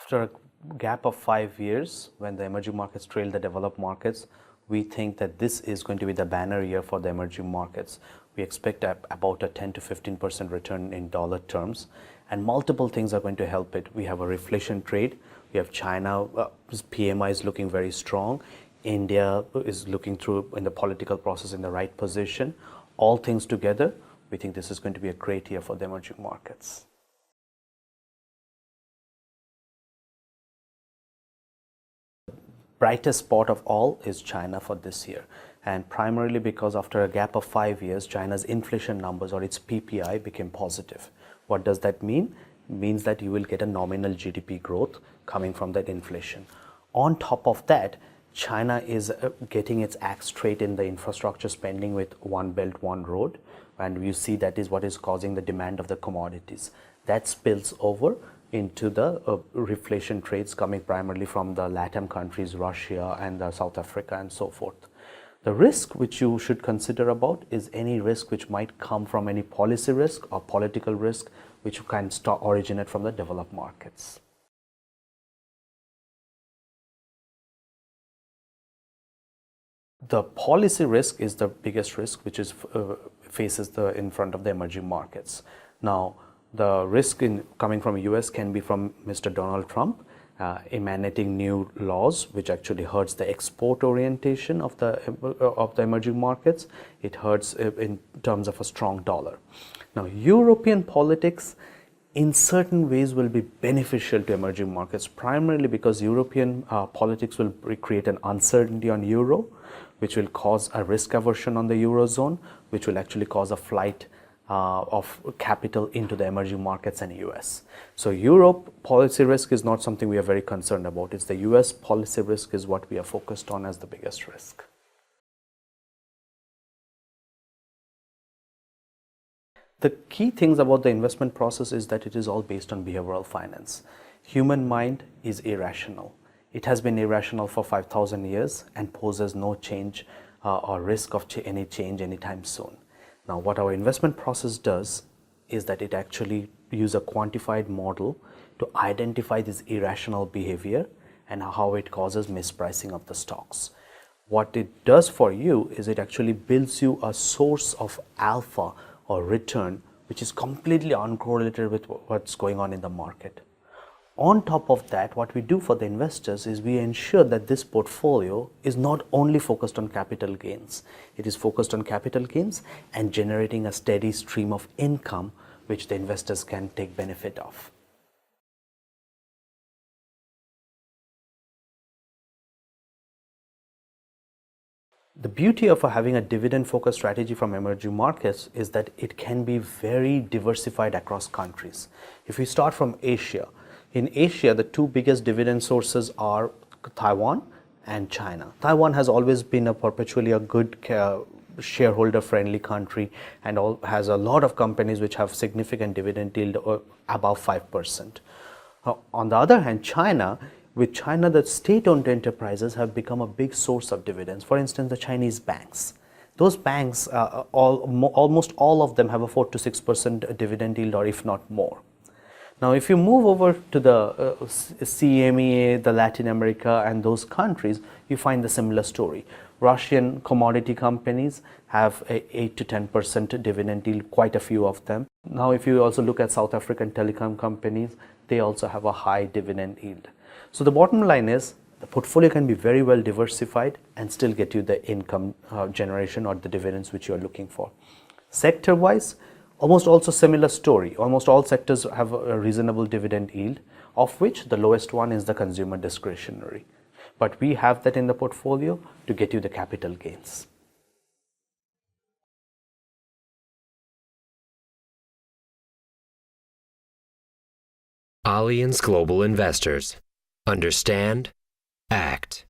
After a gap of 5 years, when the emerging markets trail the developed markets, we think that this is going to be the banner year for the emerging markets. We expect about a 10 to 15% return in dollar terms, and multiple things are going to help it. We have a reflation trade. We have China, PMI is looking very strong. India is looking through in the political process in the right position. All things together, we think this is going to be a great year for the emerging markets. Brightest spot of all is China for this year, and primarily because after a gap of 5 years, China's inflation numbers, or its PPI, became positive. What does that mean? It means that you will get a nominal GDP growth coming from that inflation. On top of that, China is getting its act straight in the infrastructure spending with One Belt, One Road, and you see that is what is causing the demand of the commodities. That spills over into the reflation trades coming primarily from the LATAM countries, Russia and South Africa and so forth. The risk which you should consider about is any risk which might come from any policy risk or political risk which can originate from the developed markets. The policy risk is the biggest risk which is faces in front of the emerging markets. Now, the risk coming from US can be from Mr. Donald Trump emanating new laws, which actually hurts the export orientation of the emerging markets. It hurts in terms of a strong dollar. Now, European politics in certain ways will be beneficial to emerging markets, primarily because European politics will create an uncertainty on euro, which will cause a risk aversion on the eurozone, which will actually cause a flight of capital into the emerging markets and US. So Europe policy risk is not something we are very concerned about. It's the US policy risk is what we are focused on as the biggest risk. The key things about the investment process is that it is all based on behavioral finance. Human mind is irrational. It has been irrational for 5,000 years and poses no change or risk of any change anytime soon. Now, what our investment process does is that it actually uses a quantified model to identify this irrational behavior and how it causes mispricing of the stocks. What it does for you is it actually builds you a source of alpha or return which is completely uncorrelated with what's going on in the market. On top of that, what we do for the investors is we ensure that this portfolio is not only focused on capital gains, it is focused on capital gains and generating a steady stream of income which the investors can take benefit of. The beauty of having a dividend-focused strategy from emerging markets is that it can be very diversified across countries. If we start from Asia, in Asia, the two biggest dividend sources are Taiwan and China. Taiwan has always been a perpetually a good shareholder-friendly country and has a lot of companies which have significant dividend yield above 5%. On the other hand, with China, the state-owned enterprises have become a big source of dividends. For instance, the Chinese banks. Those banks, almost all of them have a 4 to 6% dividend yield, or if not more. Now, if you move over to the CEMEA, the Latin America and those countries, you find the similar story. Russian commodity companies have a 8 to 10% dividend yield, quite a few of them. Now, if you also look at South African telecom companies, they also have a high dividend yield. So the bottom line is the portfolio can be very well diversified and still get you the income generation or the dividends which you are looking for. Sector-wise, almost also similar story. Almost all sectors have a reasonable dividend yield, of which the lowest one is the consumer discretionary. But we have that in the portfolio to get you the capital gains. Allianz Global Investors. Understand, act.